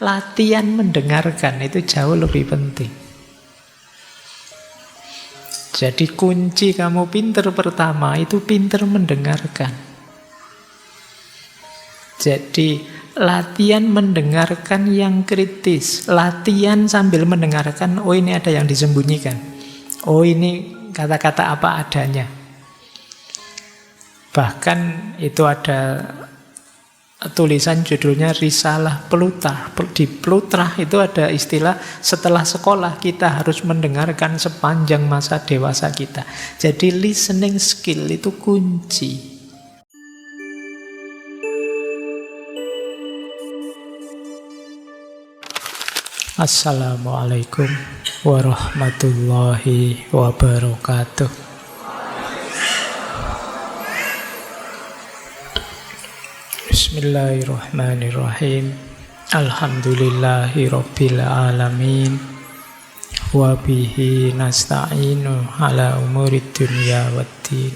latihan mendengarkan itu jauh lebih penting. Jadi kunci kamu pinter pertama itu pinter mendengarkan. Jadi latihan mendengarkan yang kritis. Latihan sambil mendengarkan, oh ini ada yang disembunyikan. Oh ini kata-kata apa adanya. Bahkan itu ada tulisan judulnya Risalah Plutarh. Di Plutarh itu ada istilah setelah sekolah kita harus mendengarkan sepanjang masa dewasa kita. Jadi listening skill itu kunci. Assalamualaikum warahmatullahi wabarakatuh. Bismillahirrahmanirrahim. Alhamdulillahi rabbil alamin. Wa bihi nasta'inu ala umurid dunya waddin.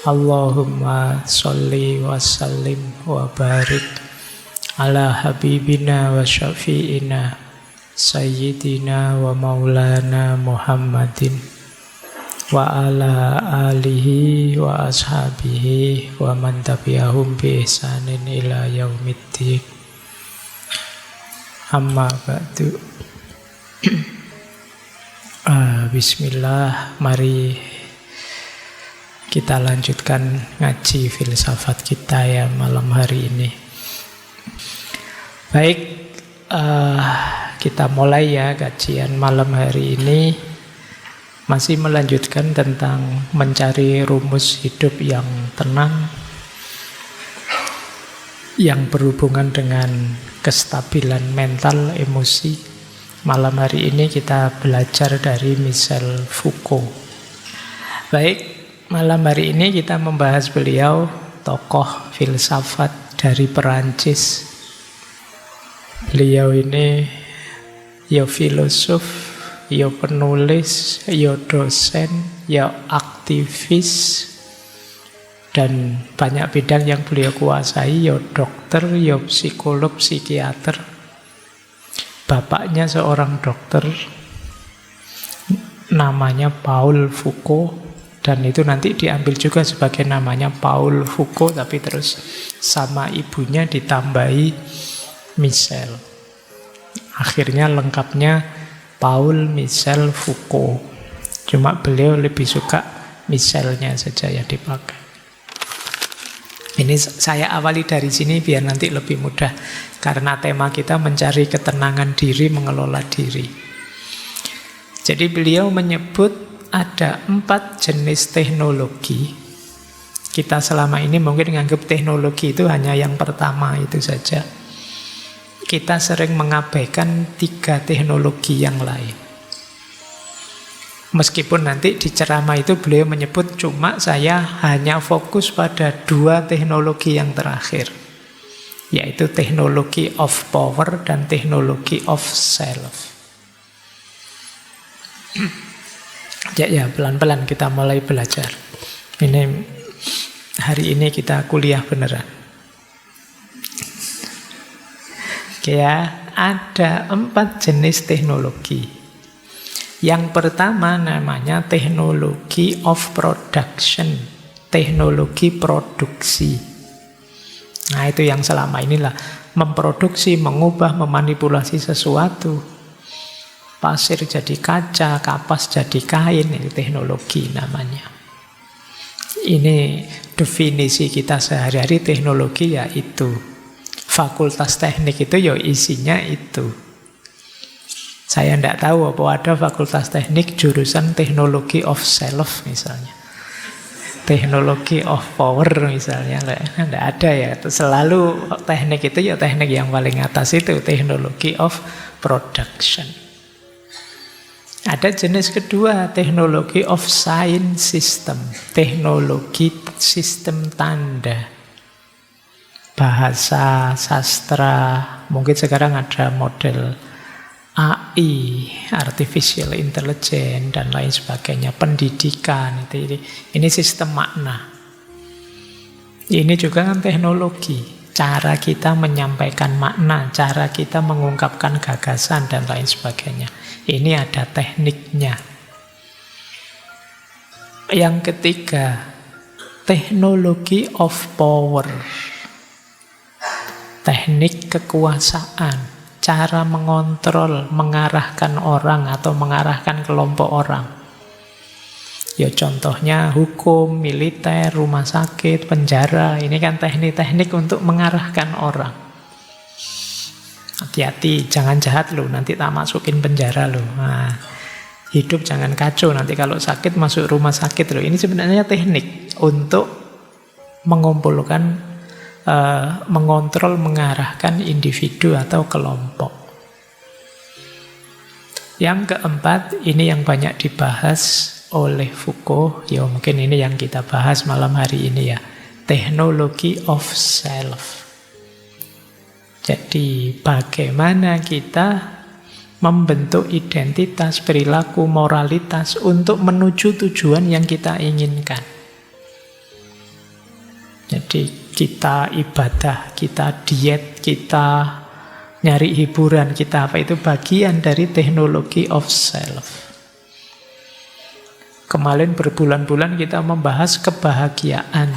Allahumma sholli wa sallim wa barik ala habibina wa syafi'ina Sayyidina wa maulana Muhammadin wa ala alihi wa ashabihi wa man tabi'ahum bi ihsanin ila yaumiddin. Amma ba'du. Bismillah, mari kita lanjutkan ngaji filsafat kita ya malam hari ini. Baik, kita mulai ya kajian malam hari ini. Masih melanjutkan tentang mencari rumus hidup yang tenang, yang berhubungan dengan kestabilan mental, emosi. Malam hari ini kita belajar dari Michel Foucault. Baik, malam hari ini kita membahas beliau, tokoh filsafat dari Perancis. Beliau ini ya filosof, ya penulis, ya dosen, ya aktivis, dan banyak bidang yang beliau kuasai, ya dokter, ya psikolog, psikiater. Bapaknya seorang dokter, namanya Paul Foucault, dan itu nanti diambil juga sebagai namanya Paul Foucault, tapi terus sama ibunya ditambahi Michel. Akhirnya lengkapnya Paul Michel Foucault. Cuma beliau lebih suka Michelnya saja yang dipakai. Ini saya awali dari sini biar nanti lebih mudah. Karena tema kita mencari ketenangan diri, mengelola diri. Jadi beliau menyebut ada 4 jenis teknologi. Kita selama ini mungkin menganggap teknologi itu hanya yang pertama itu saja. Kita sering mengabaikan 3 teknologi yang lain. Meskipun nanti di ceramah itu beliau menyebut cuma saya hanya fokus pada 2 teknologi yang terakhir, yaitu teknologi of power dan teknologi of self. Ya, pelan-pelan kita mulai belajar. Ini hari ini kita kuliah beneran. Oke ya, ada 4 jenis teknologi. Yang pertama namanya teknologi of production, teknologi produksi. Nah itu yang selama inilah memproduksi, mengubah, memanipulasi sesuatu. Pasir jadi kaca, kapas jadi kain, itu teknologi namanya. Ini definisi kita sehari-hari teknologi ya itu. Fakultas teknik itu ya isinya itu. Saya tidak tahu apa ada fakultas teknik jurusan teknologi of self misalnya. Teknologi of power misalnya. Tidak ada ya. Selalu teknik itu ya teknik yang paling atas itu. Teknologi of production. Ada jenis kedua, teknologi of sign system. Teknologi sistem tanda. Bahasa, sastra, mungkin sekarang ada model AI, artificial intelligence, dan lain sebagainya, pendidikan, ini sistem makna. Ini juga kan teknologi. cara kita menyampaikan makna, cara kita mengungkapkan gagasan, dan lain sebagainya. Ini ada tekniknya. Yang ketiga, teknologi of power. Teknik kekuasaan, cara mengontrol, mengarahkan orang atau mengarahkan kelompok orang. Ya contohnya hukum, militer, rumah sakit, penjara. Ini kan teknik-teknik untuk mengarahkan orang. Hati-hati, jangan jahat loh, nanti tak masukin penjara loh. Nah, hidup jangan kacau, nanti kalau sakit masuk rumah sakit loh. Ini sebenarnya teknik untuk mengumpulkan, mengontrol, mengarahkan individu atau kelompok. Yang keempat, ini yang banyak dibahas oleh Foucault, ya mungkin ini yang kita bahas malam hari ini ya, teknologi of self. Jadi bagaimana kita membentuk identitas, perilaku, moralitas untuk menuju tujuan yang kita inginkan. Jadi kita ibadah, kita diet, kita nyari hiburan, kita apa, itu bagian dari teknologi of self. Kemarin berbulan-bulan kita membahas kebahagiaan.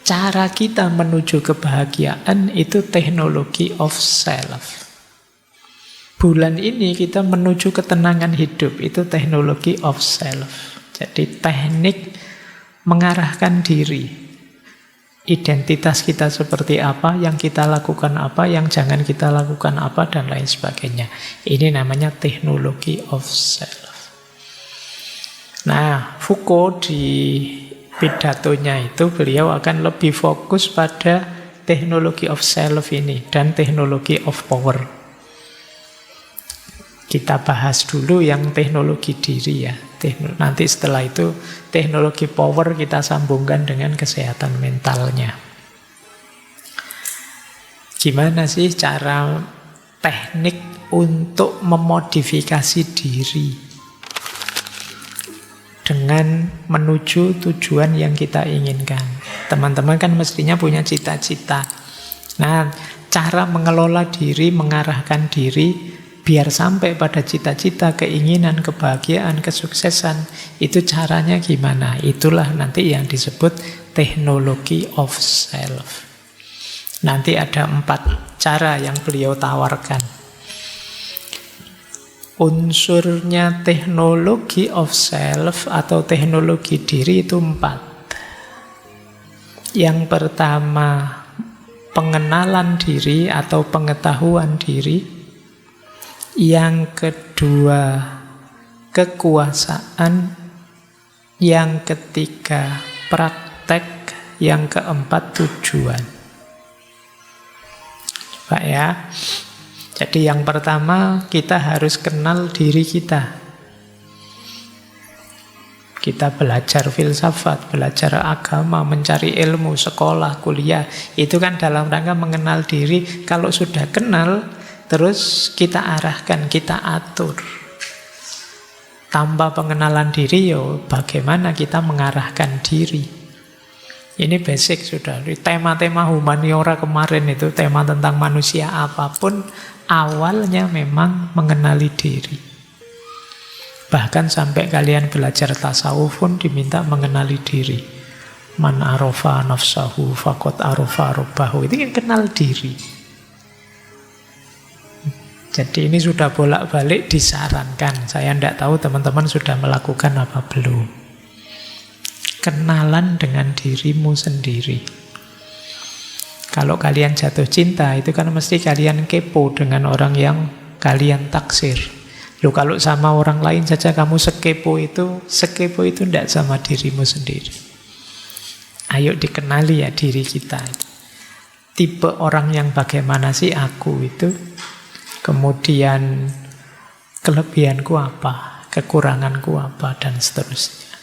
Cara kita menuju kebahagiaan itu teknologi of self. Bulan ini kita menuju ketenangan hidup, itu teknologi of self. Jadi teknik mengarahkan diri. Identitas kita seperti apa, yang kita lakukan apa, yang jangan kita lakukan apa, dan lain sebagainya. Ini namanya teknologi of self. Nah, Foucault di pidatonya itu beliau akan lebih fokus pada teknologi of self ini dan teknologi of power. Kita bahas dulu yang teknologi diri ya. Nanti setelah itu teknologi power kita sambungkan dengan kesehatan mentalnya. Gimana sih cara teknik untuk memodifikasi diri dengan menuju tujuan yang kita inginkan? Teman-teman kan mestinya punya cita-cita. Nah, cara mengelola diri, mengarahkan diri biar sampai pada cita-cita, keinginan, kebahagiaan, kesuksesan, itu caranya gimana? Itulah nanti yang disebut teknologi of self. Nanti ada 4 cara yang beliau tawarkan. Unsurnya teknologi of self atau teknologi diri itu 4. Yang pertama, pengenalan diri atau pengetahuan diri. Yang kedua, kekuasaan. Yang ketiga, praktek. Yang keempat, tujuan. Pak ya. Jadi yang pertama, kita harus kenal diri kita. Kita belajar filsafat, belajar agama, mencari ilmu, sekolah, kuliah. Itu kan dalam rangka mengenal diri. Kalau sudah kenal, terus kita arahkan, kita atur. Tanpa pengenalan diri, yo, bagaimana kita mengarahkan diri? Ini basic sudah. Tema-tema humaniora kemarin itu, tema tentang manusia apapun, awalnya memang mengenali diri. Bahkan sampai kalian belajar tasawuf pun diminta mengenali diri. Man arofa nafsahu faqad arofa rabbahu. Itu yang kenal diri. Jadi ini sudah bolak-balik disarankan. Saya tidak tahu teman-teman sudah melakukan apa belum. Kenalan dengan dirimu sendiri. Kalau kalian jatuh cinta, itu kan mesti kalian kepo dengan orang yang kalian taksir. Loh, kalau sama orang lain saja kamu sekepo itu tidak sama dirimu sendiri. Ayo dikenali ya diri kita. Tipe orang yang bagaimana sih aku itu? Kemudian kelebihanku apa? Kekuranganku apa? Dan seterusnya.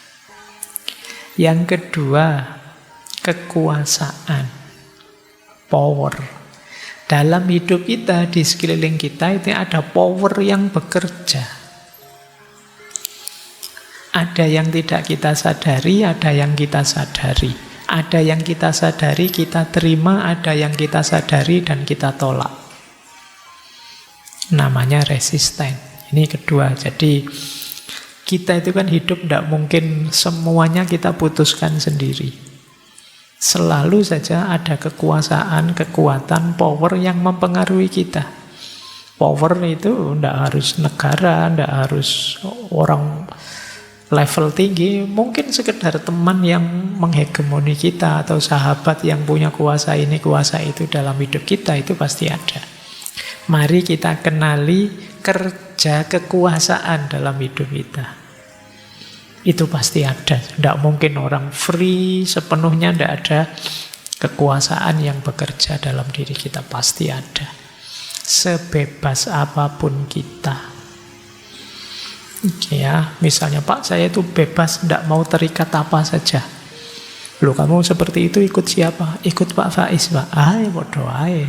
Yang kedua, kekuasaan. Power. Dalam hidup kita, di sekeliling kita itu ada power yang bekerja. Ada yang tidak kita sadari, ada yang kita sadari. Ada yang kita sadari, kita terima, ada yang kita sadari dan kita tolak. Namanya resisten. Ini kedua. Jadi kita itu kan hidup tidak mungkin semuanya kita putuskan sendiri. Selalu saja ada kekuasaan, kekuatan, power yang mempengaruhi kita. Power itu tidak harus negara, tidak harus orang level tinggi, mungkin sekedar teman yang menghegemoni kita atau sahabat yang punya kuasa ini, kuasa itu dalam hidup kita, itu pasti ada. Mari kita kenali kerja kekuasaan dalam hidup kita. Itu pasti ada. Tidak mungkin orang free sepenuhnya, tidak ada kekuasaan yang bekerja dalam diri kita, pasti ada. Sebebas apapun kita. Ya, misalnya Pak, saya itu bebas, tidak mau terikat apa saja. Loh, kamu seperti itu ikut siapa? Ikut Pak Faiz, Pak. Bodoh ae.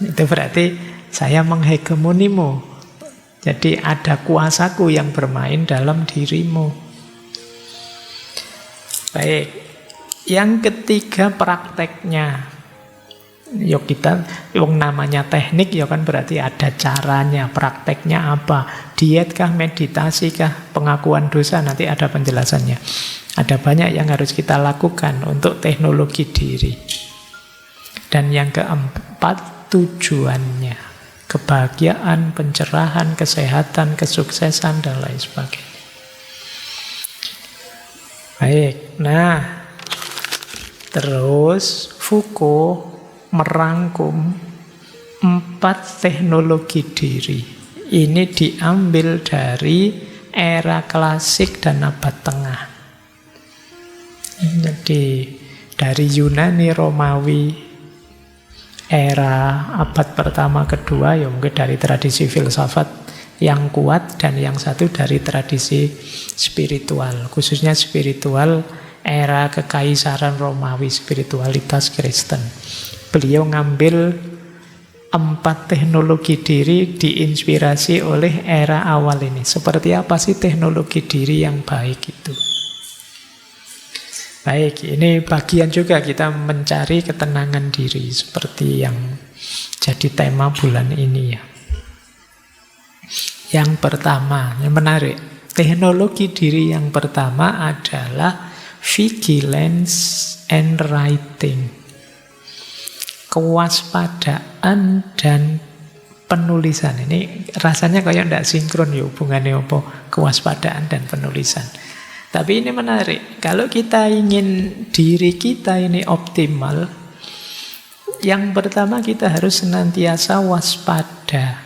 Itu berarti saya menghegemonimu. Jadi ada kuasaku yang bermain dalam dirimu. Baik. Yang ketiga prakteknya. Yuk kita, yang namanya teknik ya kan berarti ada caranya, prakteknya apa? Diet kah, meditasi kah, pengakuan dosa, nanti ada penjelasannya. Ada banyak yang harus kita lakukan untuk teknologi diri. Dan yang keempat, tujuannya. Kebahagiaan, pencerahan, kesehatan, kesuksesan, dan lain sebagainya. Baik, nah terus Foucault merangkum 4 teknologi diri. Ini diambil dari era klasik dan abad tengah. Jadi dari Yunani, Romawi, era abad pertama, kedua, ya mungkin dari tradisi filsafat yang kuat, dan yang satu dari tradisi spiritual, khususnya spiritual era kekaisaran Romawi, spiritualitas Kristen. Beliau ngambil 4 teknologi diri diinspirasi oleh era awal ini. Seperti apa sih teknologi diri yang baik itu? Baik, ini bagian juga kita mencari ketenangan diri seperti yang jadi tema bulan ini ya. Yang pertama, yang menarik, teknologi diri yang pertama adalah vigilance and writing. Kewaspadaan dan penulisan. Ini rasanya kayak tidak sinkron ya hubungannya apa kewaspadaan dan penulisan. Tapi ini menarik. Kalau kita ingin diri kita ini optimal, yang pertama kita harus senantiasa waspada.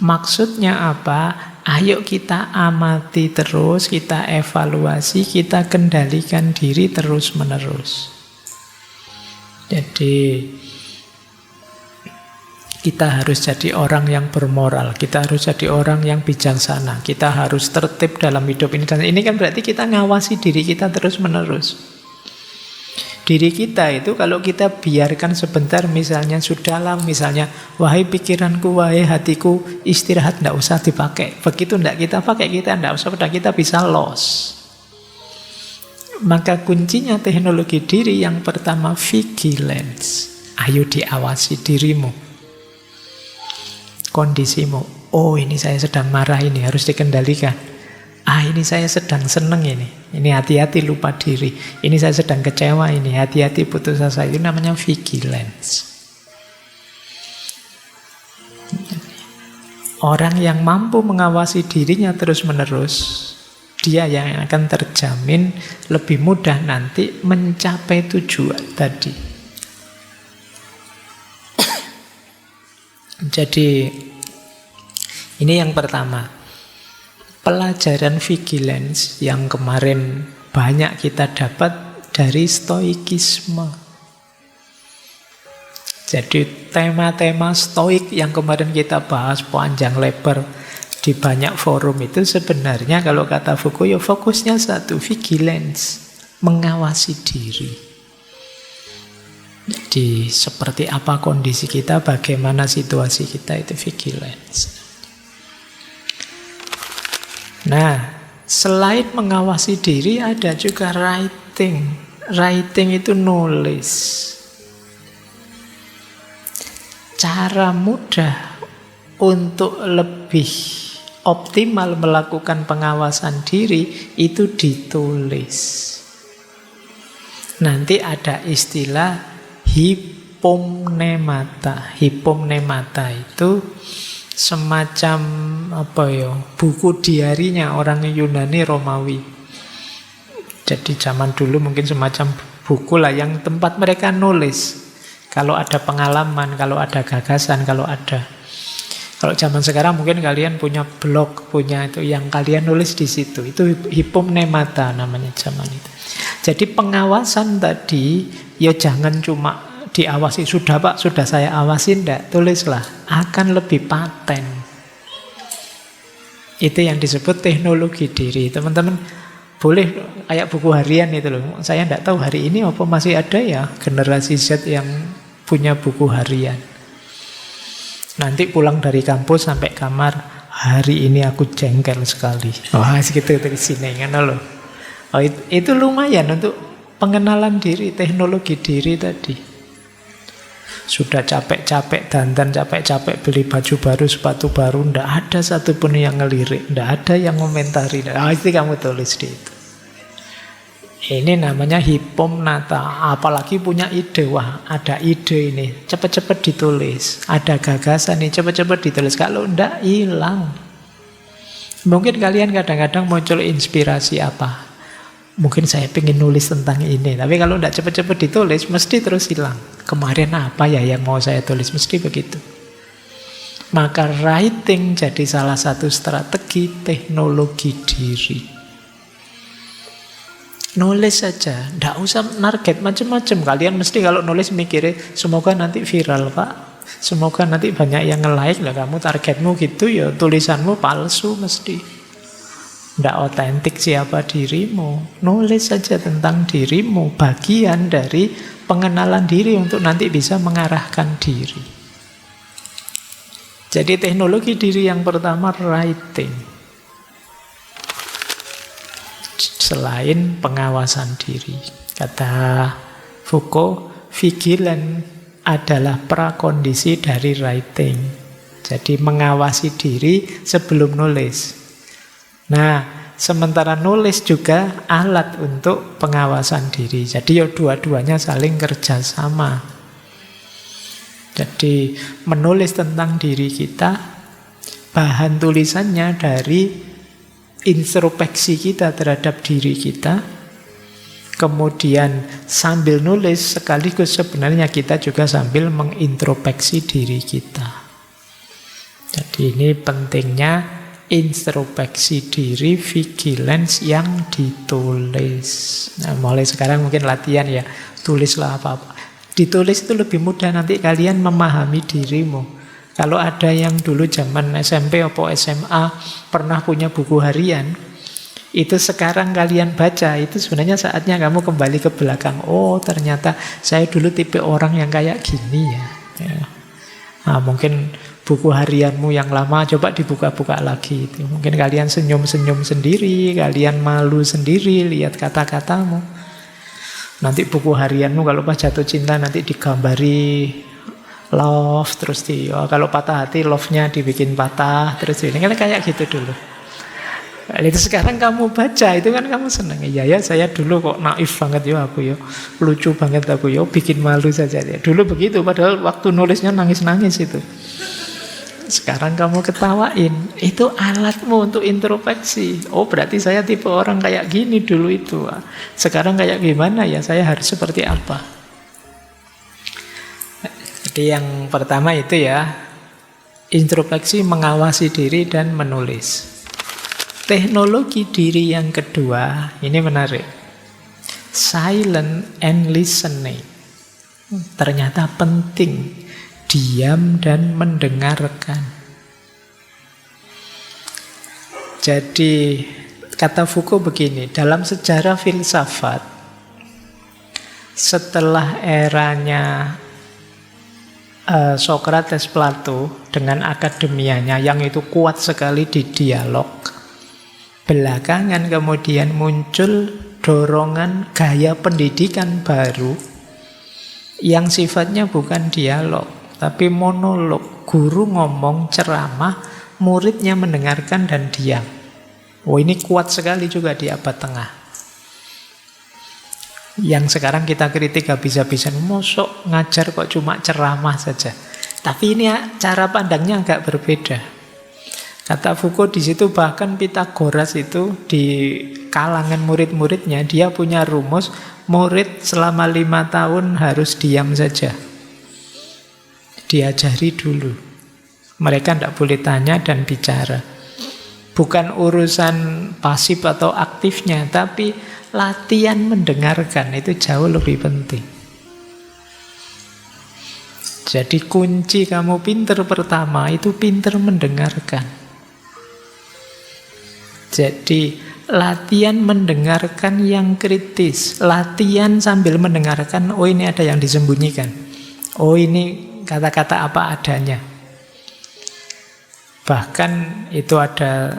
Maksudnya apa? Ayo kita amati terus, kita evaluasi, kita kendalikan diri terus-menerus. Jadi kita harus jadi orang yang bermoral, kita harus jadi orang yang bijaksana, kita harus tertib dalam hidup ini. Dan ini kan berarti kita ngawasi diri kita terus-menerus. Diri kita itu kalau kita biarkan sebentar, misalnya sudahlah, misalnya wahai pikiranku, wahai hatiku, istirahat, tidak usah dipakai. Begitu tidak kita pakai, kita tidak usah, kita bisa loss. Maka kuncinya teknologi diri yang pertama vigilance. Ayo diawasi dirimu, kondisimu. Oh, ini saya sedang marah, ini harus dikendalikan. Ini saya sedang seneng ini hati-hati lupa diri. Ini saya sedang kecewa, ini hati-hati putus asa. Itu namanya vigilance. Orang yang mampu mengawasi dirinya terus-menerus, dia yang akan terjamin lebih mudah nanti mencapai tujuan tadi. Jadi ini yang pertama. Pelajaran vigilance yang kemarin banyak kita dapat dari stoikisme. Jadi tema-tema stoik yang kemarin kita bahas panjang lebar di banyak forum itu sebenarnya kalau kata Foucault ya fokusnya satu, vigilance, mengawasi diri. Jadi seperti apa kondisi kita, bagaimana situasi kita, itu vigilance. Nah, Selain mengawasi diri, ada juga writing. Writing itu nulis. Cara mudah untuk lebih optimal melakukan pengawasan diri itu ditulis. Nanti ada istilah hipomnemata. Hipomnemata itu semacam buku diarinya orang Yunani Romawi. Jadi zaman dulu mungkin semacam buku lah yang tempat mereka nulis. Kalau ada pengalaman, kalau ada gagasan, kalau zaman sekarang mungkin kalian punya blog, punya itu yang kalian nulis di situ. Itu hipomnemata namanya zaman itu. Jadi pengawasan tadi ya jangan cuma diawasi, sudah Pak, sudah saya awasin, enggak, tulislah, akan lebih paten. Itu yang disebut teknologi diri. Teman-teman boleh kayak buku harian itu loh. Saya enggak tahu hari ini apa masih ada ya generasi Z yang punya buku harian. Nanti pulang dari kampus sampai kamar, hari ini aku jengkel sekali. Wah, segitu dari sini kan loh. Oh, itu lumayan untuk pengenalan diri, teknologi diri tadi. Sudah capek-capek dandan, capek-capek beli baju baru, sepatu baru, ndak ada satupun yang ngelirik, ndak ada yang komentari. Itu kamu tulis di itu. Ini namanya hipomnata. Apalagi punya ide, wah ada ide ini, cepat-cepat ditulis. Ada gagasan nih, cepat-cepat ditulis. Kalau ndak hilang. Mungkin kalian kadang-kadang muncul inspirasi apa? Mungkin saya pengen nulis tentang ini, tapi kalau tidak cepat-cepat ditulis, mesti terus hilang. Kemarin apa ya yang mau saya tulis, mesti begitu. Maka writing jadi salah satu strategi teknologi diri. Nulis saja, tidak usah target macam-macam. Kalian mesti kalau nulis mikirnya, semoga nanti viral Pak, semoga nanti banyak yang nge-like lah. Kamu targetmu gitu ya, tulisanmu palsu mesti. Tidak otentik siapa dirimu. Nulis saja tentang dirimu, bagian dari pengenalan diri untuk nanti bisa mengarahkan diri. Jadi teknologi diri yang pertama writing. Selain pengawasan diri. Kata Foucault, vigilant adalah prakondisi dari writing. Jadi mengawasi diri sebelum nulis. Nah, sementara nulis juga alat untuk pengawasan diri. Jadi ya dua-duanya saling kerjasama. Jadi menulis tentang diri kita, bahan tulisannya dari introspeksi kita terhadap diri kita. Kemudian sambil nulis sekaligus sebenarnya kita juga sambil mengintrospeksi diri kita. Jadi ini pentingnya introspeksi diri, vigilance yang ditulis. Nah, mulai sekarang mungkin latihan ya, tulislah apa-apa. Ditulis itu lebih mudah, nanti kalian memahami dirimu. Kalau ada yang dulu zaman SMP atau SMA pernah punya buku harian, itu sekarang kalian baca, itu sebenarnya saatnya kamu kembali ke belakang. Oh, ternyata saya dulu tipe orang yang kayak gini ya. Nah, mungkin buku harianmu yang lama coba dibuka-buka lagi. Mungkin kalian senyum-senyum sendiri, kalian malu sendiri lihat kata-katamu. Nanti buku harianmu kalau pas jatuh cinta nanti digambari love, terus kalau patah hati love-nya dibikin patah, terus ini kan kayak gitu dulu. Itu sekarang kamu baca, itu kan kamu senang. Iya ya, saya dulu kok naif banget ya aku ya, lucu banget aku ya, bikin malu saja ya. Dulu begitu, padahal waktu nulisnya nangis-nangis itu. Sekarang kamu ketawain, itu alatmu untuk introspeksi. Oh, berarti saya tipe orang kayak gini dulu itu. Sekarang kayak gimana ya, saya harus seperti apa. Jadi yang pertama itu ya, introspeksi, mengawasi diri dan menulis. Teknologi diri yang kedua, ini menarik. Silent and listening. Ternyata penting. Diam dan mendengarkan. Jadi kata Foucault begini, dalam sejarah filsafat setelah eranya Socrates, Plato dengan akademianya yang itu kuat sekali di dialog, Belakangan kemudian muncul dorongan gaya pendidikan baru yang sifatnya bukan dialog, tapi monolog. Guru ngomong, ceramah, muridnya mendengarkan dan diam. Oh, ini kuat sekali juga di abad tengah. Yang sekarang kita kritik habis-habisan, mosok ngajar kok cuma ceramah saja. Tapi ini cara pandangnya agak berbeda. Kata Foucault di situ, bahkan Pythagoras itu di kalangan murid-muridnya dia punya rumus, murid selama 5 tahun harus diam saja. Diajari dulu. Mereka tidak boleh tanya dan bicara. Bukan urusan pasif atau aktifnya, tapi latihan mendengarkan itu jauh lebih penting. Jadi kunci kamu pinter pertama itu pinter mendengarkan. Jadi latihan mendengarkan yang kritis. Latihan sambil mendengarkan, oh ini ada yang disembunyikan. Oh ini kata-kata apa adanya. Bahkan itu ada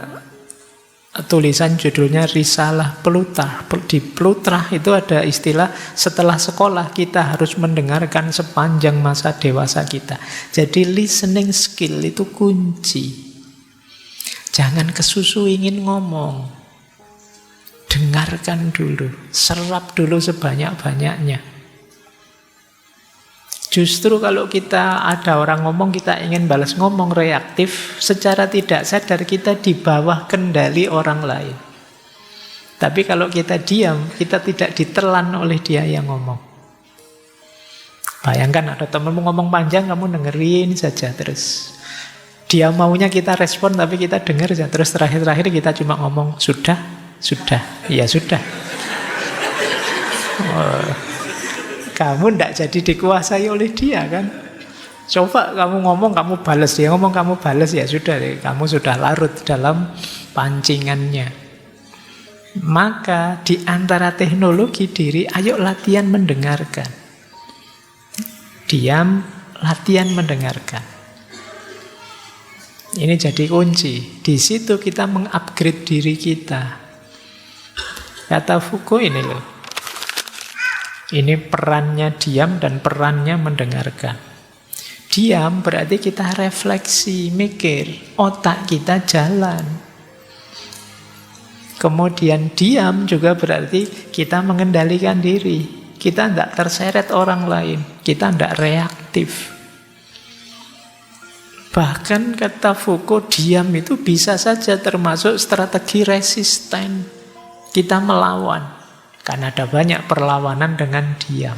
tulisan judulnya Risalah Plutarch. Di Plutarch itu ada istilah setelah sekolah kita harus mendengarkan sepanjang masa dewasa kita. Jadi listening skill itu kunci. Jangan kesusu ingin ngomong. Dengarkan dulu, serap dulu sebanyak-banyaknya. Justru kalau kita ada orang ngomong, kita ingin balas ngomong reaktif, secara tidak sadar kita di bawah kendali orang lain. Tapi kalau kita diam, kita tidak ditelan oleh dia yang ngomong. Bayangkan ada temanmu ngomong panjang, kamu dengerin saja terus. Dia maunya kita respon, tapi kita dengar saja. Terus terakhir-terakhir kita cuma ngomong, sudah, ya sudah. Oh. Kamu tidak jadi dikuasai oleh dia kan. Coba kamu ngomong, kamu balas. Dia ngomong, kamu balas, ya sudah. Kamu sudah larut dalam pancingannya. Maka di antara teknologi diri, ayo latihan mendengarkan. Diam, latihan mendengarkan. Ini jadi kunci. Di situ kita mengupgrade diri kita. Kata Foucault ini loh. Ini perannya diam dan perannya mendengarkan. Diam berarti kita refleksi, mikir, otak kita jalan. Kemudian diam juga berarti kita mengendalikan diri. Kita tidak terseret orang lain. Kita tidak reaktif. Bahkan kata Foucault, diam itu bisa saja termasuk strategi resisten. Kita melawan. Karena ada banyak perlawanan dengan diam.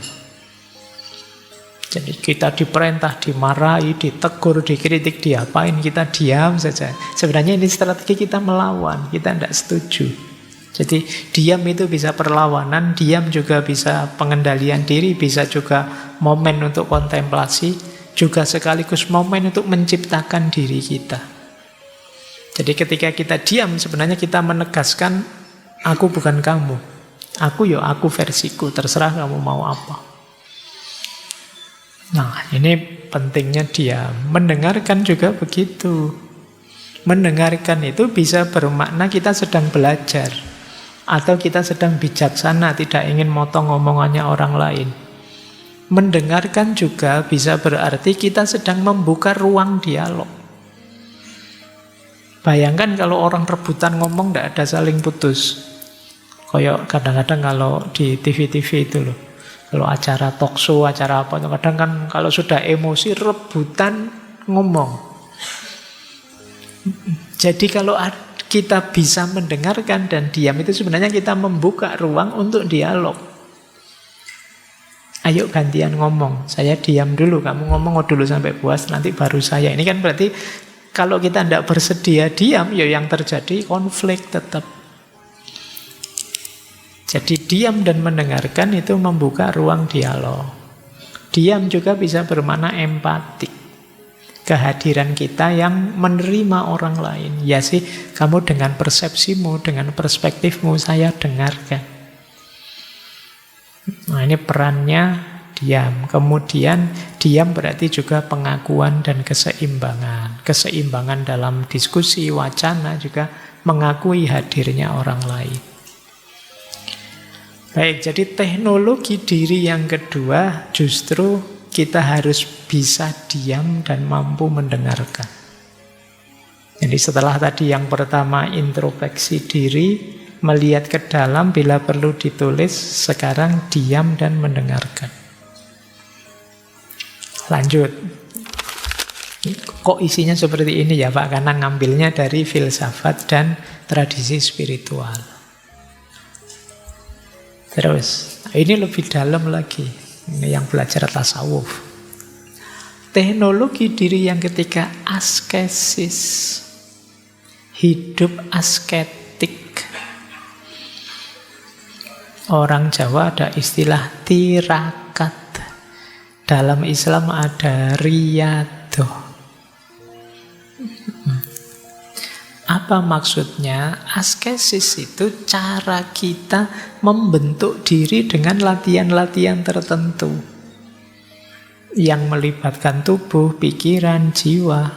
Jadi kita diperintah, dimarahi, ditegur, dikritik, diapain, kita diam saja. Sebenarnya ini strategi kita melawan, kita tidak setuju. Jadi diam itu bisa perlawanan, diam juga bisa pengendalian diri, bisa juga momen untuk kontemplasi, juga sekaligus momen untuk menciptakan diri kita. Jadi ketika kita diam, sebenarnya kita menegaskan, aku bukan kamu. Aku versiku, terserah kamu mau apa. Nah, ini pentingnya diam. Mendengarkan juga begitu. Mendengarkan itu bisa bermakna kita sedang belajar. Atau kita sedang bijaksana, tidak ingin motong omongannya orang lain. Mendengarkan juga bisa berarti kita sedang membuka ruang dialog. Bayangkan kalau orang rebutan ngomong, tidak ada saling putus. Kayak kadang-kadang kalau di TV-TV itu loh, kalau acara talk show, acara apa, kadang kan kalau sudah emosi rebutan ngomong. Jadi kalau kita bisa mendengarkan dan diam, itu sebenarnya kita membuka ruang untuk dialog. Ayo gantian ngomong, saya diam dulu, kamu ngomong dulu sampai puas, nanti baru saya. Ini kan berarti kalau kita tidak bersedia diam, ya yang terjadi konflik tetap. Jadi diam dan mendengarkan itu membuka ruang dialog. Diam juga bisa bermakna empati. Kehadiran kita yang menerima orang lain. Ya sih, kamu dengan persepsimu, dengan perspektifmu, saya dengarkan. Nah, ini perannya diam. Kemudian diam berarti juga pengakuan dan keseimbangan. Keseimbangan dalam diskusi, wacana juga mengakui hadirnya orang lain. Baik, jadi teknologi diri yang kedua justru kita harus bisa diam dan mampu mendengarkan. Jadi setelah tadi yang pertama introspeksi diri, melihat ke dalam bila perlu ditulis, sekarang diam dan mendengarkan. Lanjut. Kok isinya seperti ini ya Pak? Karena ngambilnya dari filsafat dan tradisi spiritual. Terus, ini lebih dalam lagi. Ini yang belajar tasawuf. Teknologi diri yang ketiga, askesis. Hidup asketik. Orang Jawa ada istilah tirakat. Dalam Islam ada riyadoh. Apa maksudnya? Askesis itu cara kita membentuk diri dengan latihan-latihan tertentu yang melibatkan tubuh, pikiran, jiwa.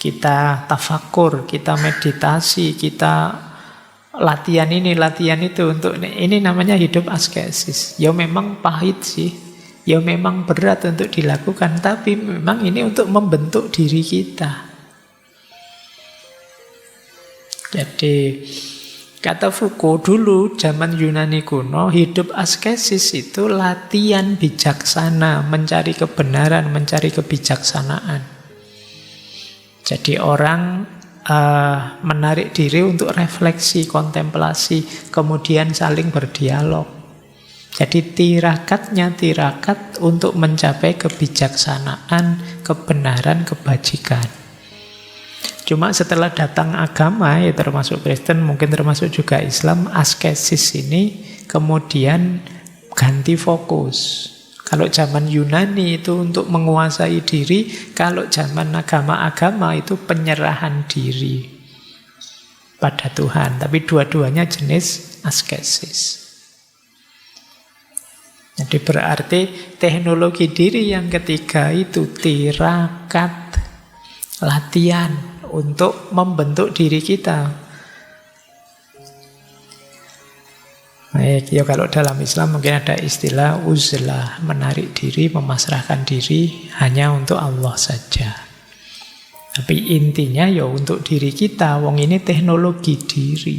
Kita tafakur, kita meditasi, kita latihan ini, latihan itu. Untuk ini namanya hidup askesis. Ya memang pahit sih, ya memang berat untuk dilakukan, tapi memang ini untuk membentuk diri kita. Jadi kata Foucault dulu zaman Yunani kuno, hidup askesis itu latihan bijaksana, mencari kebenaran, mencari kebijaksanaan. Jadi orang menarik diri untuk refleksi, kontemplasi, kemudian saling berdialog. Jadi tirakatnya tirakat untuk mencapai kebijaksanaan, kebenaran, kebajikan. Cuma setelah datang agama, ya termasuk Kristen, mungkin termasuk juga Islam, askesis ini kemudian ganti fokus. Kalau zaman Yunani itu untuk menguasai diri, kalau zaman agama-agama itu penyerahan diri pada Tuhan. Tapi dua-duanya jenis askesis. Jadi berarti teknologi diri yang ketiga itu tirakat, latihan untuk membentuk diri kita. Baik, ya kalau dalam Islam mungkin ada istilah uzlah, menarik diri, memasrahkan diri hanya untuk Allah saja. Tapi intinya ya untuk diri kita, wong ini teknologi diri.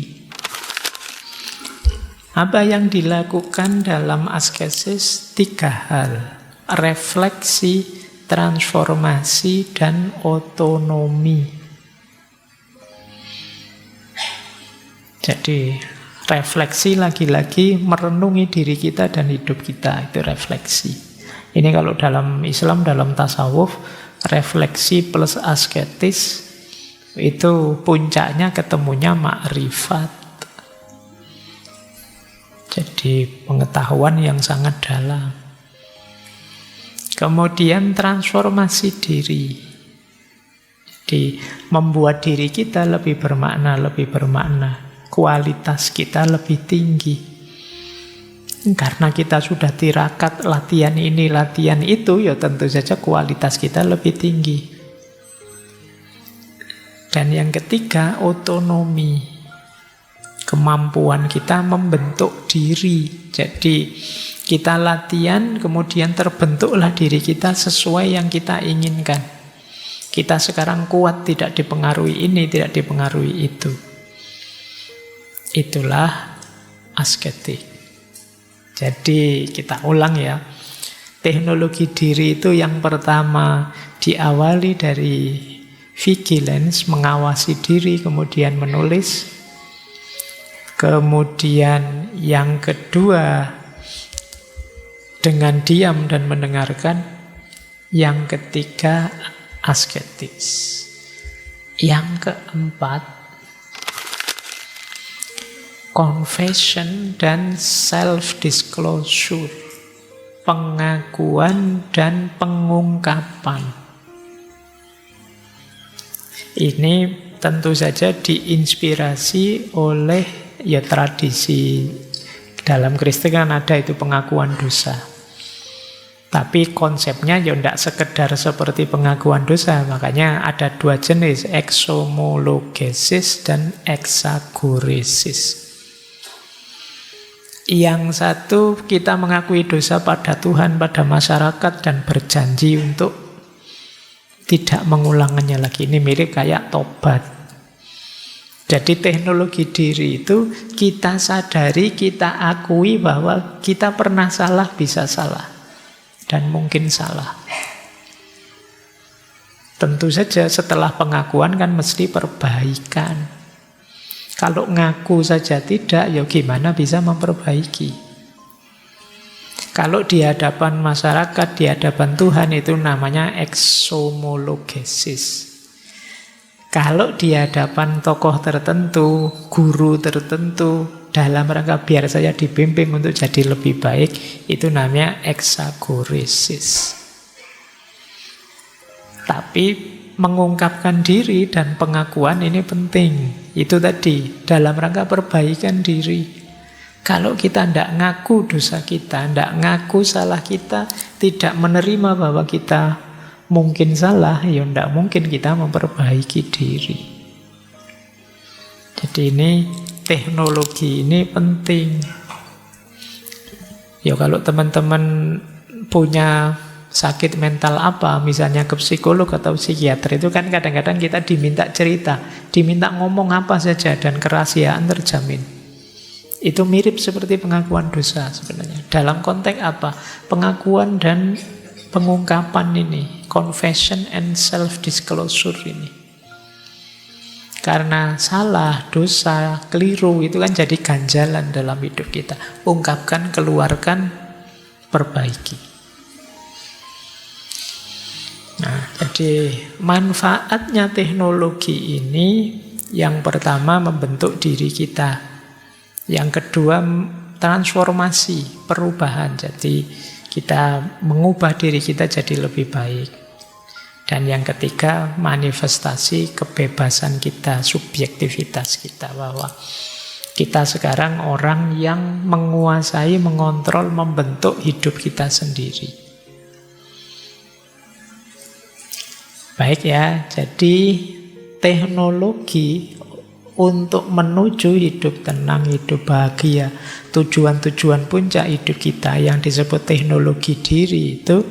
Apa yang dilakukan dalam askesis? 3 hal. Refleksi, transformasi, dan otonomi. Jadi refleksi lagi-lagi merenungi diri kita dan hidup kita, itu refleksi. Ini kalau dalam Islam, dalam tasawuf, refleksi plus asketis itu puncaknya ketemunya makrifat. Jadi pengetahuan yang sangat dalam. Kemudian transformasi diri. Jadi membuat diri kita lebih bermakna, kualitas kita lebih tinggi. Karena kita sudah tirakat latihan ini, latihan itu, ya tentu saja kualitas kita lebih tinggi. Dan yang ketiga, otonomi. Kemampuan kita membentuk diri. Jadi kita latihan, kemudian terbentuklah diri kita sesuai yang kita inginkan. Kita sekarang kuat, tidak dipengaruhi ini, tidak dipengaruhi itu. Itulah asketik. Jadi kita ulang ya. Teknologi diri itu yang pertama diawali dari vigilance, mengawasi diri, kemudian menulis. Kemudian yang kedua dengan diam dan mendengarkan. Yang ketiga asketis. Yang keempat confession dan self-disclosure, pengakuan dan pengungkapan. Ini tentu saja diinspirasi oleh ya tradisi dalam Kristen kan ada itu pengakuan dosa. Tapi konsepnya ya tidak sekedar seperti pengakuan dosa. Makanya ada dua jenis, exomologesis dan exagoresis. Yang satu kita mengakui dosa pada Tuhan, pada masyarakat, dan berjanji untuk tidak mengulangannya lagi. Ini mirip kayak tobat. Jadi teknologi diri itu kita sadari, kita akui bahwa kita pernah salah, bisa salah. Dan mungkin salah. Tentu saja setelah pengakuan kan mesti perbaikan. Kalau ngaku saja tidak, ya gimana bisa memperbaiki? Kalau di hadapan masyarakat, di hadapan Tuhan itu namanya exomologesis. Kalau di hadapan tokoh tertentu, guru tertentu, dalam rangka biar saya dibimbing untuk jadi lebih baik, itu namanya exagoresis. Tapi mengungkapkan diri dan pengakuan ini penting. Itu tadi, dalam rangka perbaikan diri. Kalau kita tidak ngaku dosa kita, tidak ngaku salah kita, tidak menerima bahwa kita mungkin salah, ya tidak mungkin kita memperbaiki diri. Jadi ini teknologi ini penting. Ya kalau teman-teman punya sakit mental apa, misalnya ke psikolog atau psikiater, itu kan kadang-kadang kita diminta cerita, diminta ngomong apa saja dan kerahasiaan terjamin. Itu mirip seperti pengakuan dosa sebenarnya. Dalam konteks apa? Pengakuan dan pengungkapan ini, confession and self-disclosure ini. Karena salah, dosa, keliru itu kan jadi ganjalan dalam hidup kita. Ungkapkan, keluarkan, perbaiki. Nah, jadi manfaatnya teknologi ini yang pertama membentuk diri kita. Yang kedua transformasi, perubahan. Jadi kita mengubah diri kita jadi lebih baik. Dan yang ketiga, manifestasi kebebasan kita, subjektivitas kita. Bahwa kita sekarang orang yang menguasai, mengontrol, membentuk hidup kita sendiri. Baik ya, jadi teknologi untuk menuju hidup tenang, hidup bahagia, tujuan-tujuan puncak hidup kita yang disebut teknologi diri itu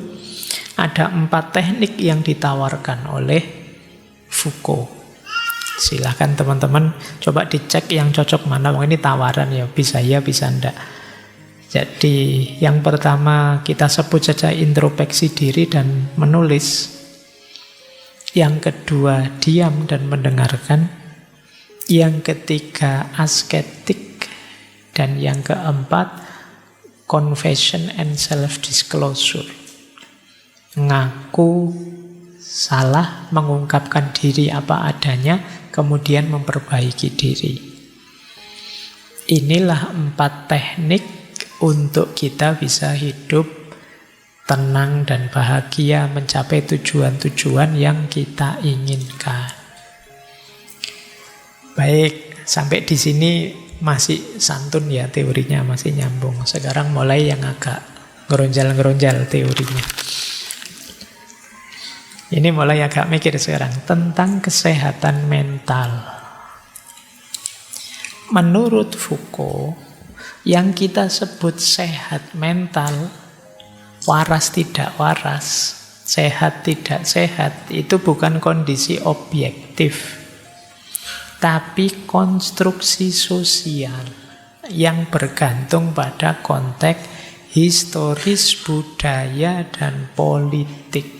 ada 4 teknik yang ditawarkan oleh Foucault. Silahkan teman-teman coba dicek yang cocok mana. Ini tawaran ya, bisa enggak. Jadi yang pertama kita sebut saja introspeksi diri dan menulis. Yang kedua diam dan mendengarkan. Yang ketiga asketik. Dan yang keempat confession and self-disclosure. Ngaku salah, mengungkapkan diri apa adanya, kemudian memperbaiki diri. Inilah 4 teknik untuk kita bisa hidup tenang dan bahagia, mencapai tujuan-tujuan yang kita inginkan. Baik, sampai di sini masih santun ya teorinya, masih nyambung. Sekarang mulai yang agak ngeronjal-ngeronjal teorinya. Ini mulai agak mikir sekarang tentang kesehatan mental. Menurut Foucault, yang kita sebut sehat mental, waras tidak waras, sehat tidak sehat, itu bukan kondisi objektif, tapi konstruksi sosial yang bergantung pada konteks historis, budaya, dan politik.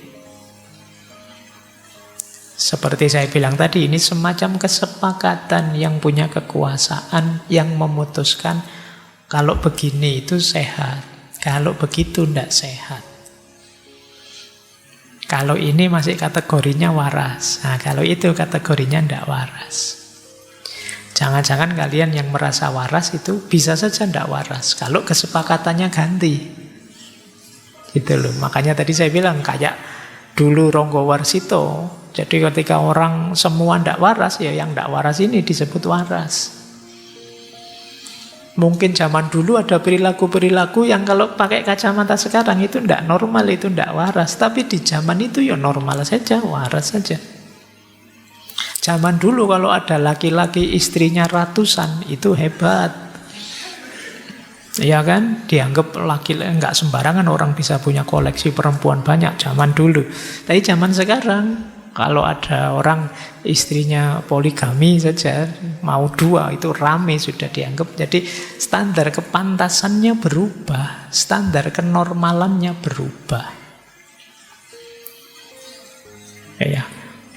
Seperti saya bilang tadi, ini semacam kesepakatan yang punya kekuasaan yang memutuskan kalau begini itu sehat, kalau begitu tidak sehat. Kalau ini masih kategorinya waras, nah kalau itu kategorinya tidak waras. Jangan-jangan kalian yang merasa waras itu bisa saja tidak waras kalau kesepakatannya ganti. Gitu loh. Makanya tadi saya bilang kayak dulu Ronggo Warsito. Jadi ketika orang semua tidak waras, ya yang tidak waras ini disebut waras. Mungkin zaman dulu ada perilaku-perilaku yang kalau pakai kacamata sekarang itu tidak normal, itu tidak waras. Tapi di zaman itu ya normal saja, waras saja. Zaman dulu kalau ada laki-laki istrinya ratusan, itu hebat. Ya kan, dianggap laki-laki nggak sembarangan orang bisa punya koleksi perempuan banyak zaman dulu. Tapi zaman sekarang kalau ada orang istrinya poligami saja mau 2 itu rame sudah dianggap. Jadi standar kepantasannya berubah, standar kenormalannya berubah. Ya.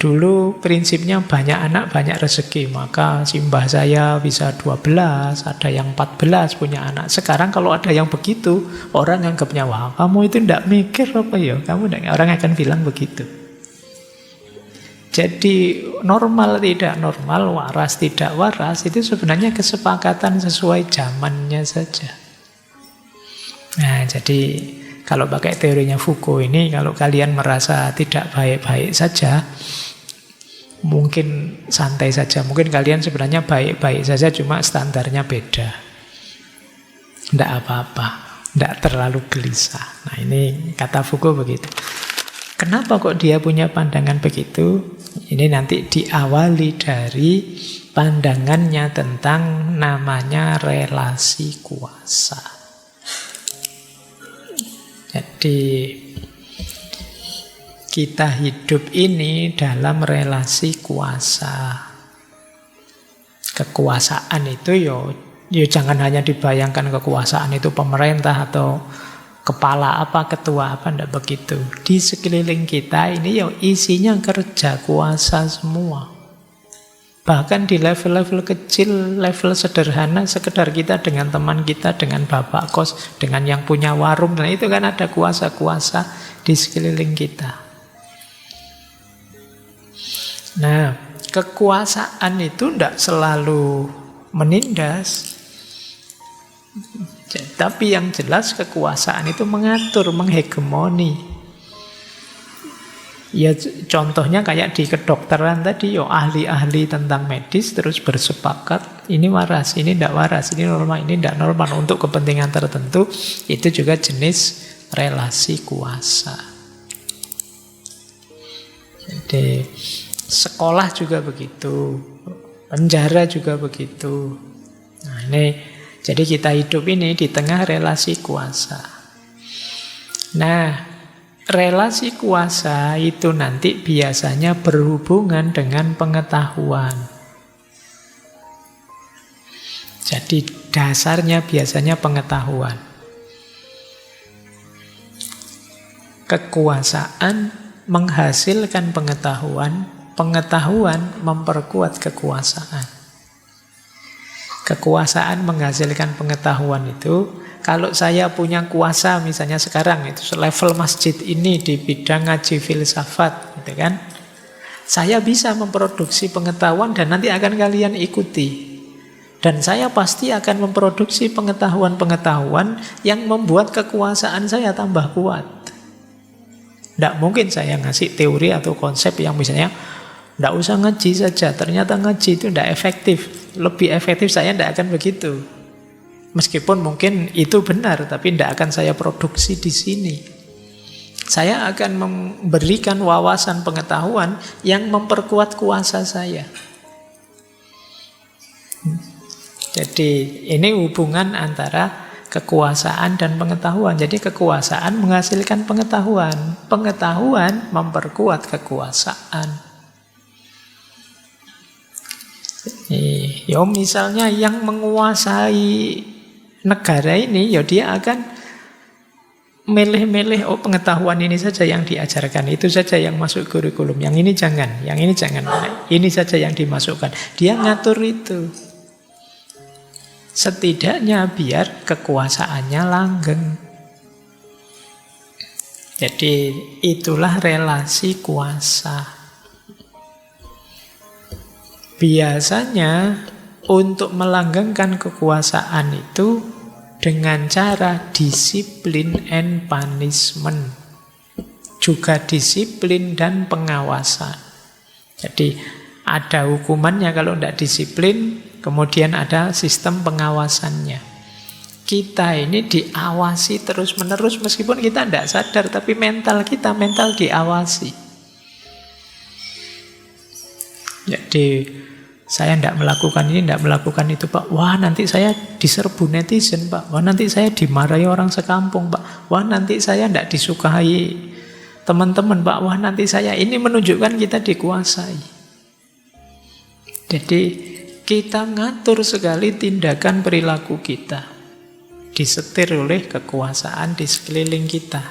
Dulu prinsipnya banyak anak banyak rezeki, maka simbah saya bisa 12, ada yang 14 punya anak. Sekarang kalau ada yang begitu, orang anggapnya, wah kamu itu tidak mikir apa ya, kamu tidak, orang akan bilang begitu. Jadi normal tidak normal, waras tidak waras, itu sebenarnya kesepakatan sesuai zamannya saja. Nah jadi kalau pakai teorinya Foucault ini, kalau kalian merasa tidak baik-baik saja, mungkin santai saja. Mungkin kalian sebenarnya baik-baik saja, cuma standarnya beda. Tidak apa-apa, tidak terlalu gelisah. Nah ini kata Foucault begitu. Kenapa kok dia punya pandangan begitu? Ini nanti diawali dari pandangannya tentang namanya relasi kuasa. Jadi kita hidup ini dalam relasi kuasa. Kekuasaan itu yo jangan hanya dibayangkan kekuasaan itu pemerintah atau kepala apa, ketua apa, tidak begitu. Di sekeliling kita ini yo isinya kerja kuasa semua. Bahkan di level-level kecil, level sederhana, sekedar kita dengan teman kita, dengan bapak kos, dengan yang punya warung, nah itu kan ada kuasa-kuasa di sekeliling kita. Nah, kekuasaan itu tidak selalu menindas. Tapi yang jelas kekuasaan itu mengatur, menghegemoni. Ya contohnya kayak di kedokteran tadi, yo ahli-ahli tentang medis terus bersepakat, ini waras, ini tidak waras, ini normal, ini tidak normal untuk kepentingan tertentu. Itu juga jenis relasi kuasa. Jadi sekolah juga begitu, penjara juga begitu. Nah ini, jadi kita hidup ini di tengah relasi kuasa. Nah, relasi kuasa itu nanti biasanya berhubungan dengan pengetahuan. Jadi dasarnya biasanya pengetahuan. Kekuasaan menghasilkan pengetahuan, pengetahuan memperkuat kekuasaan. Kekuasaan menghasilkan pengetahuan itu, kalau saya punya kuasa misalnya sekarang itu level masjid ini di bidang ngaji filsafat, gitu kan? Saya bisa memproduksi pengetahuan dan nanti akan kalian ikuti. Dan saya pasti akan memproduksi pengetahuan-pengetahuan yang membuat kekuasaan saya tambah kuat. Tidak mungkin saya ngasih teori atau konsep yang misalnya tidak usah ngaji saja, ternyata ngaji itu tidak efektif. Lebih efektif saya tidak akan begitu. Meskipun mungkin itu benar, tapi tidak akan saya produksi di sini. Saya akan memberikan wawasan pengetahuan yang memperkuat kuasa saya. Jadi ini hubungan antara kekuasaan dan pengetahuan. Jadi kekuasaan menghasilkan pengetahuan. Pengetahuan memperkuat kekuasaan. Ya misalnya yang menguasai negara ini, ya dia akan milih-milih, oh pengetahuan ini saja yang diajarkan, itu saja yang masuk kurikulum, yang ini jangan, ini saja yang dimasukkan. Dia ngatur itu. Setidaknya biar kekuasaannya langgeng. Jadi itulah relasi kuasa. Biasanya untuk melanggengkan kekuasaan itu dengan cara disiplin and punishment. Juga disiplin dan pengawasan. Jadi ada hukumannya kalau tidak disiplin, kemudian ada sistem pengawasannya. Kita ini diawasi terus-menerus meskipun kita tidak sadar, tapi mental kita, mental diawasi. Jadi saya tidak melakukan ini, tidak melakukan itu, Pak. Wah, nanti saya diserbu netizen, Pak. Wah, nanti saya dimarahi orang sekampung, Pak. Wah, nanti saya tidak disukai teman-teman, Pak. Wah, nanti saya. Ini menunjukkan kita dikuasai. Jadi kita ngatur sekali tindakan perilaku kita, disetir oleh kekuasaan di sekeliling kita.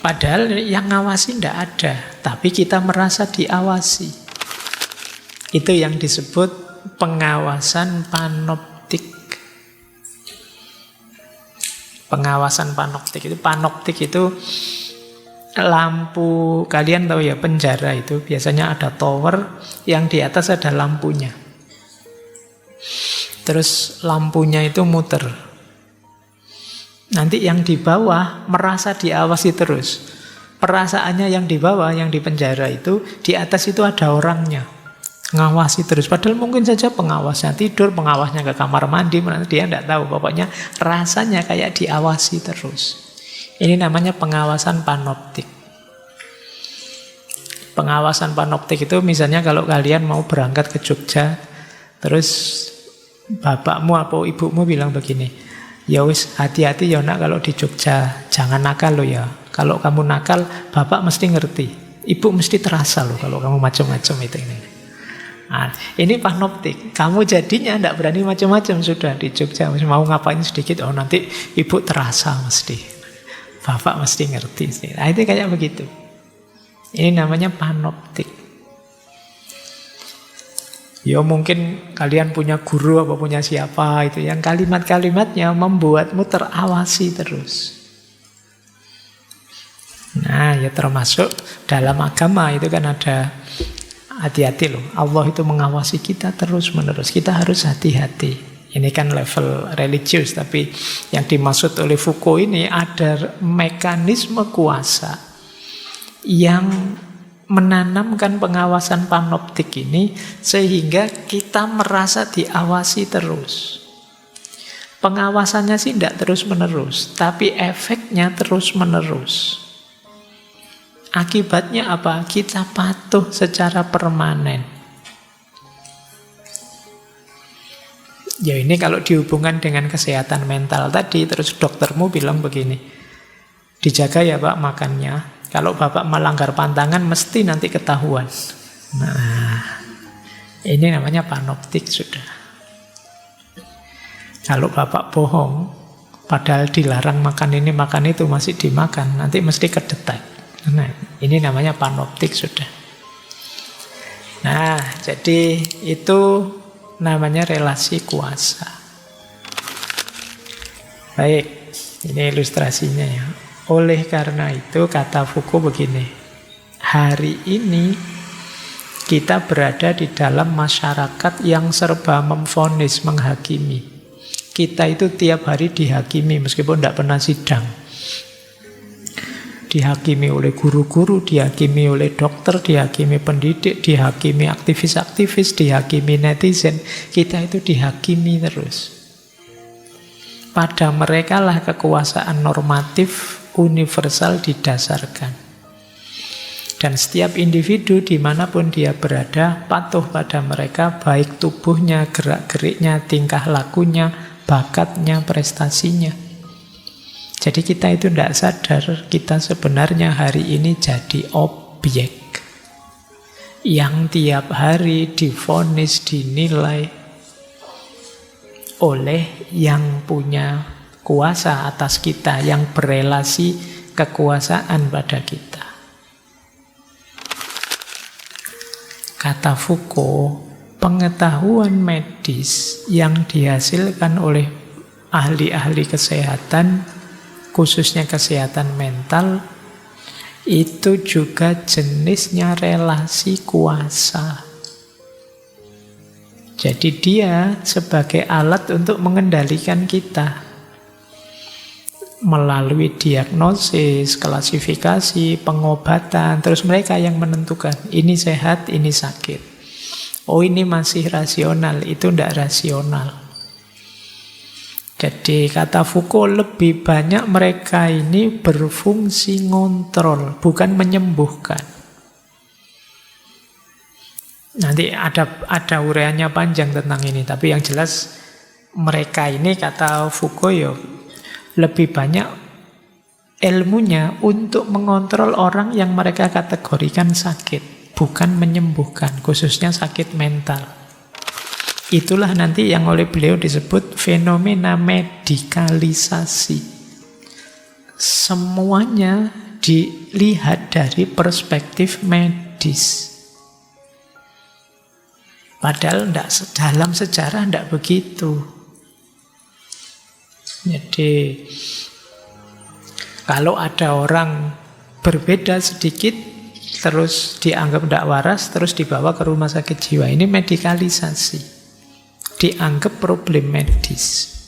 Padahal yang ngawasi tidak ada, tapi kita merasa diawasi. Itu yang disebut pengawasan panoptik. Pengawasan panoptik itu lampu, kalian tahu ya, penjara itu biasanya ada tower yang di atas ada lampunya. Terus lampunya itu muter. Nanti yang di bawah merasa diawasi terus. Perasaannya yang di bawah, yang di penjara itu, di atas itu ada orangnya. Ngawasi terus, padahal mungkin saja pengawasnya tidur, pengawasnya ke kamar mandi, dia tidak tahu, pokoknya rasanya kayak diawasi terus. Ini namanya pengawasan panoptik. Pengawasan panoptik itu misalnya kalau kalian mau berangkat ke Jogja, terus bapakmu atau ibumu bilang begini, ya wis hati-hati ya nak kalau di Jogja, jangan nakal lo ya. Kalau kamu nakal, bapak mesti ngerti, ibu mesti terasa lo kalau kamu macam-macam itu ini. Nah, ini panoptik. Kamu jadinya tidak berani macam-macam sudah di Jogja. Mau ngapain sedikit, oh nanti ibu terasa mesti. Bapak mesti ngerti. Nah, itu kayak begitu. Ini namanya panoptik. Ya mungkin kalian punya guru apa punya siapa itu yang kalimat-kalimatnya membuatmu terawasi terus. Nah, ya termasuk dalam agama itu kan ada. Hati-hati loh, Allah itu mengawasi kita terus-menerus. Kita harus hati-hati. Ini kan level religius, tapi yang dimaksud oleh Foucault ini ada mekanisme kuasa yang menanamkan pengawasan panoptik ini sehingga kita merasa diawasi terus. Pengawasannya sih tidak terus-menerus, tapi efeknya terus-menerus. Akibatnya apa? Kita patuh secara permanen. Ya ini kalau dihubungkan dengan kesehatan mental tadi, terus doktermu bilang begini, dijaga ya Pak makannya, kalau Bapak melanggar pantangan mesti nanti ketahuan. Nah, ini namanya panoptik sudah. Kalau Bapak bohong, padahal dilarang makan ini makan itu masih dimakan, nanti mesti kedetek. Nah, ini namanya panoptik sudah. Nah, jadi itu namanya relasi kuasa. Baik, ini ilustrasinya ya. Oleh karena itu kata Foucault begini, hari ini kita berada di dalam masyarakat yang serba memvonis, menghakimi. Kita itu tiap hari dihakimi meskipun tidak pernah sidang. Dihakimi oleh guru-guru, dihakimi oleh dokter, dihakimi pendidik, dihakimi aktivis-aktivis, dihakimi netizen. Kita itu dihakimi terus. Pada mereka lah kekuasaan normatif universal didasarkan. Dan setiap individu dimanapun dia berada patuh pada mereka, baik tubuhnya, gerak-geriknya, tingkah lakunya, bakatnya, prestasinya. Jadi kita itu tidak sadar, kita sebenarnya hari ini jadi objek yang tiap hari divonis, dinilai oleh yang punya kuasa atas kita, yang berelasi kekuasaan pada kita. Kata Foucault, pengetahuan medis yang dihasilkan oleh ahli-ahli kesehatan, khususnya kesehatan mental, itu juga jenisnya relasi kuasa. Jadi dia sebagai alat untuk mengendalikan kita melalui diagnosis, klasifikasi, pengobatan, terus mereka yang menentukan ini sehat, ini sakit. Oh ini masih rasional, itu tidak rasional. Jadi kata Foucault, lebih banyak mereka ini berfungsi ngontrol, bukan menyembuhkan. Nanti ada uraiannya panjang tentang ini, tapi yang jelas mereka ini kata Foucault ya lebih banyak ilmunya untuk mengontrol orang yang mereka kategorikan sakit, bukan menyembuhkan, khususnya sakit mental. Itulah nanti yang oleh beliau disebut fenomena medikalisasi. Semuanya dilihat dari perspektif medis. Padahal dalam sejarah tidak begitu. Jadi kalau ada orang berbeda sedikit, terus dianggap tidak waras, terus dibawa ke rumah sakit jiwa. Ini medikalisasi. Dianggap problem medis.